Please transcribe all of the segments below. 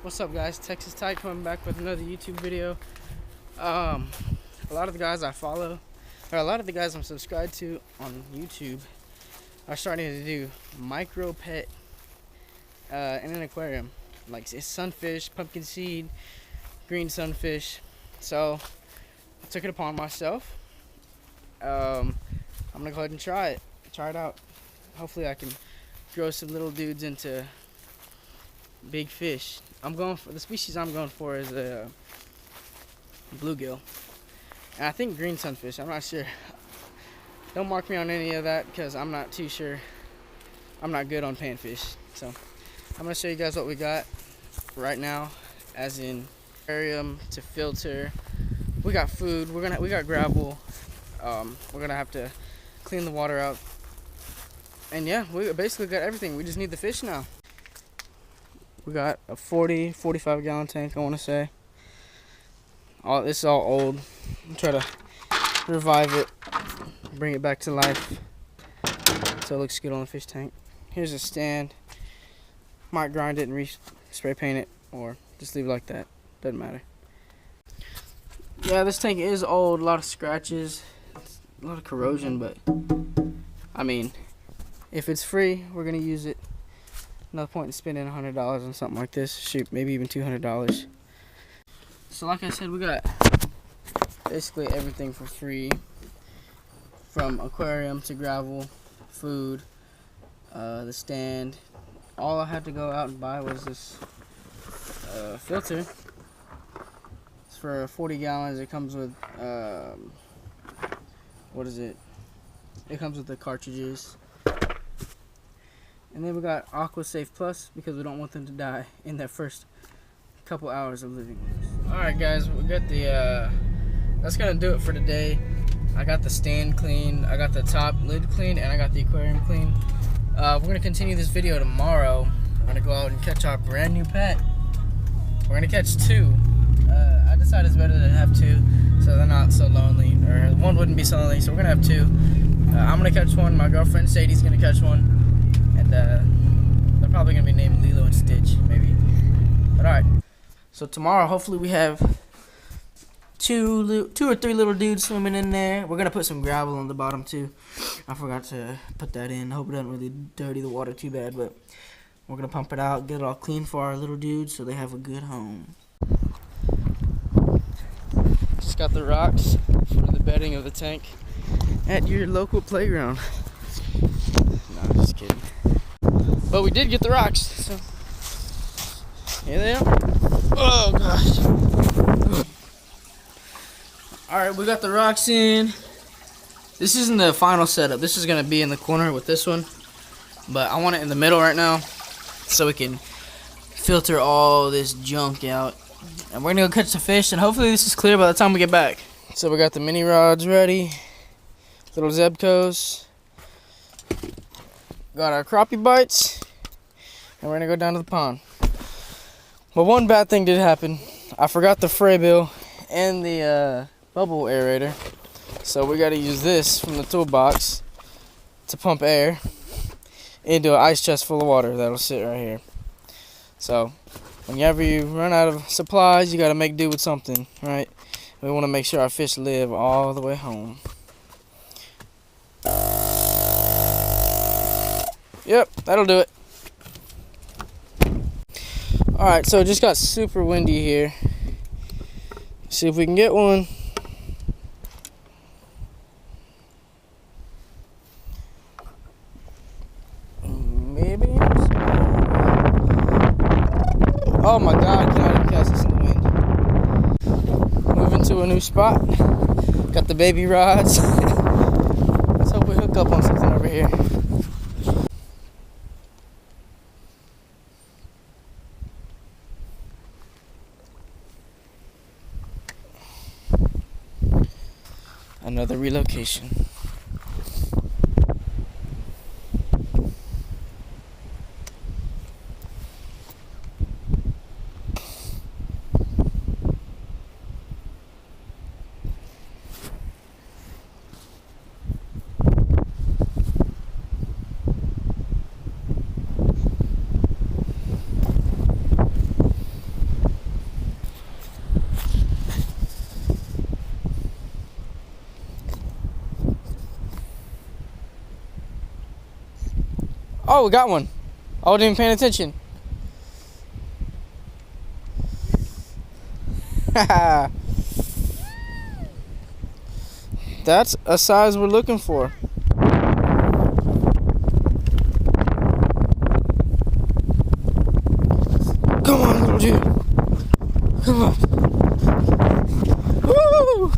What's up, guys? Texas Ty coming back with another YouTube video. A lot of the guys I follow, or a lot of the guys I'm subscribed to on YouTube, are starting to do micro pet in an aquarium, like it's sunfish, pumpkin seed, green sunfish. So I took it upon myself. I'm gonna go ahead and try it out. Hopefully I can grow some little dudes into big fish. I'm going for the species I'm going for is a bluegill, and I think green sunfish. I'm not sure. Don't mark me on any of that because I'm not too sure. I'm not good on panfish. So I'm gonna show you guys what we got right now, as in aquarium to filter. We got food. We got gravel. We're gonna have to clean the water out, and yeah, we basically got everything. We just need the fish now. We got a 45 gallon tank, I want to say. This is all old. I'm trying to revive it, bring it back to life so it looks good on the fish tank. Here's a stand. Might grind it and spray paint it, or just leave it like that. Doesn't matter. Yeah, this tank is old. A lot of scratches, a lot of corrosion, but I mean, if it's free, we're gonna use it. Another point in spending $100 on something like this. Shoot, maybe even $200. So like I said, we got basically everything for free, from aquarium to gravel, food, the stand. All I had to go out and buy was this filter. It's for 40 gallons. It comes with what is it? It comes with the cartridges. And then we got Aqua Safe Plus because we don't want them to die in their first couple hours of living with us. Alright guys, we got the that's gonna do it for today. I got the stand clean, I got the top lid clean, and I got the aquarium clean. We're gonna continue this video tomorrow. We're gonna go out and catch our brand new pet. We're gonna catch two. I decided it's better to have two so they're not so lonely, or one wouldn't be so lonely, so we're gonna have two. I'm gonna catch one, my girlfriend Sadie's gonna catch one. And they're probably gonna be named Lilo and Stitch, maybe. But alright. So tomorrow, hopefully, we have two or three little dudes swimming in there. We're gonna put some gravel on the bottom too. I forgot to put that in. I hope it doesn't really dirty the water too bad, but we're gonna pump it out, get it all clean for our little dudes so they have a good home. Just got the rocks for the bedding of the tank at your local playground. No, I'm just kidding. But we did get the rocks, so here they are. Oh gosh. Alright, we got the rocks in. This isn't the final setup. This is gonna be in the corner with this one, but I want it in the middle right now so we can filter all this junk out. And we're gonna go catch the fish, and hopefully this is clear by the time we get back. So we got the mini rods ready, little Zebcos. Got our crappie bites, and we're gonna go down to the pond. But one bad thing did happen. I forgot the fray bill and the bubble aerator, so we gotta use this from the toolbox to pump air into an ice chest full of water that'll sit right here. So whenever you run out of supplies, you gotta make do with something, right? We want to make sure our fish live all the way home. Yep, that'll do it. Alright, so it just got super windy here. See if we can get one. Maybe. Oh my god, I cannot even cast this in the wind. Moving to a new spot. Got the baby rods. Let's hope we hook up on something over here. Another relocation. Oh, we got one. I wasn't even paying attention. That's a size we're looking for. Come on, little dude. Come on. Woo!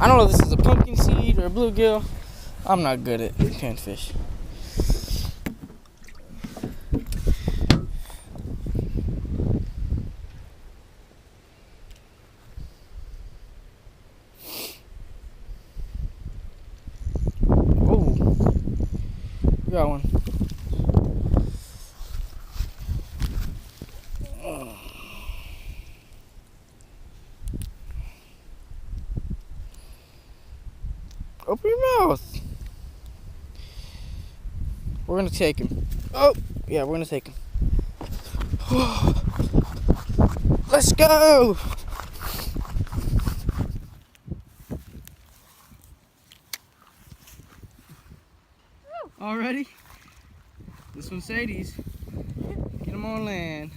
I don't know if this is a pumpkin seed or a bluegill. I'm not good at panfish. Oh, got one. Open your mouth. We're gonna take him. Oh, yeah, we're gonna take him. Let's go. Already? This one's Sadie's. Get him on land.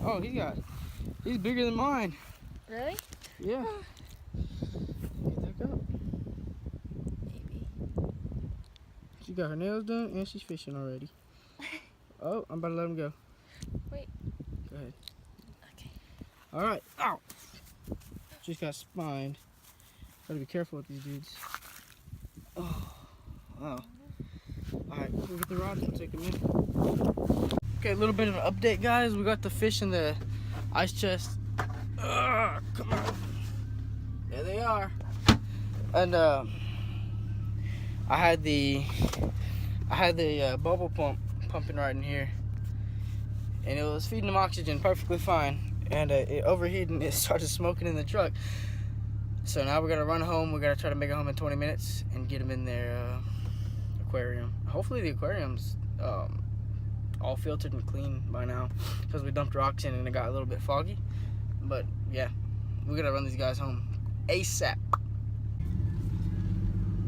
Oh, he's bigger than mine. Really? Yeah. Get that up. Maybe. She got her nails done and she's fishing already. Oh, I'm about to let him go. Wait. Go ahead. Okay. Alright. Ow! Just got spined. Gotta be careful with these dudes. Oh. Wow. Alright, we'll get the rods and take them in. Okay, a little bit of an update, guys. We got the fish in the ice chest. Come on. There they are. And I had the bubble pump pumping right in here, and it was feeding them oxygen perfectly fine. And it overheated and it started smoking in the truck. So now we're gonna run home. We're gonna try to make it home in 20 minutes and get them in their aquarium. Hopefully the aquarium's all filtered and clean by now, because we dumped rocks in and it got a little bit foggy. But yeah, we're gonna run these guys home ASAP.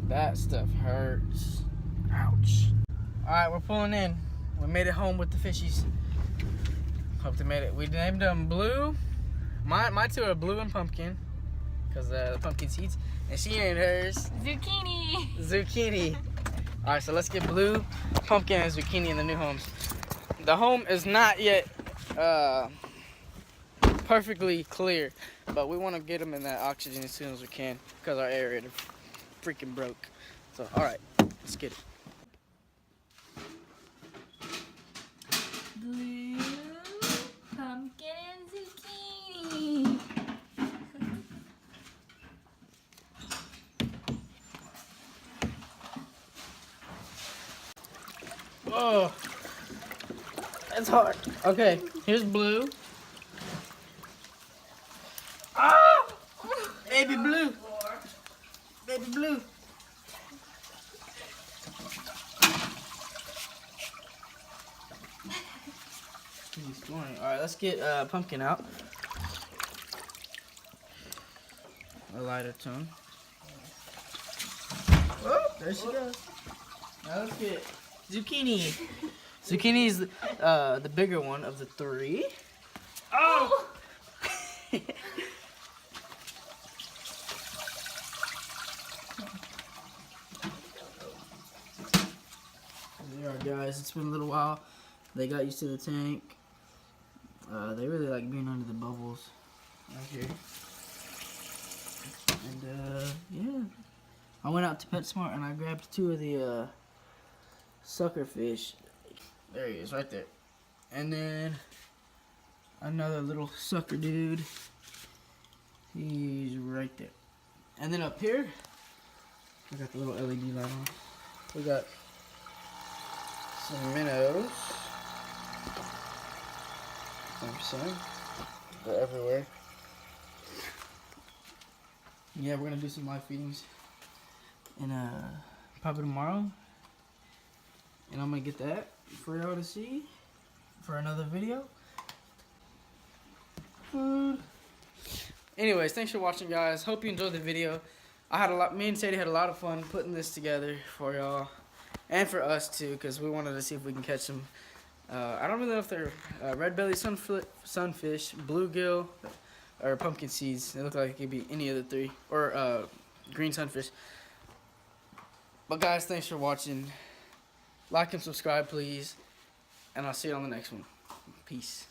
That stuff hurts. Ouch. Alright, we're pulling in. We made it home with the fishies. Hope they made it. We named them Blue. My two are Blue and Pumpkin, because the pumpkin seeds. And she named hers Zucchini. Zucchini. Alright, so let's get Blue, Pumpkin, and Zucchini in the new homes. The home is not yet perfectly clear, but we want to get them in that oxygen as soon as we can, because our aerator freaking broke. So, alright, let's get it. Blue, pumpkin, and zucchini. Oh, that's hard. Okay, here's Blue. Ah! Baby Blue. Baby Blue. He's snoring. Alright, let's get Pumpkin out. A lighter tone. Oh, there she goes. Now let's get Zucchini. Zucchini is the bigger one of the three. Oh! There are, guys. It's been a little while. They got used to the tank. They really like being under the bubbles right here. And yeah, I went out to PetSmart and I grabbed two of the sucker fish. There he is, right there. And then another little sucker dude. He's right there. And then up here, I got the little LED light on. We got some minnows. 100%. They're everywhere. Yeah, we're gonna do some live feedings, and probably tomorrow. And I'm gonna get that for y'all to see for another video. Food. Anyways, thanks for watching, guys. Hope you enjoyed the video. Me and Sadie had a lot of fun putting this together for y'all, and for us too, because we wanted to see if we can catch some. I don't really know if they're red belly sunfish, bluegill, or pumpkin seeds. They look like it could be any of the three, or green sunfish. But guys, thanks for watching. Like and subscribe, please, and I'll see you on the next one. Peace.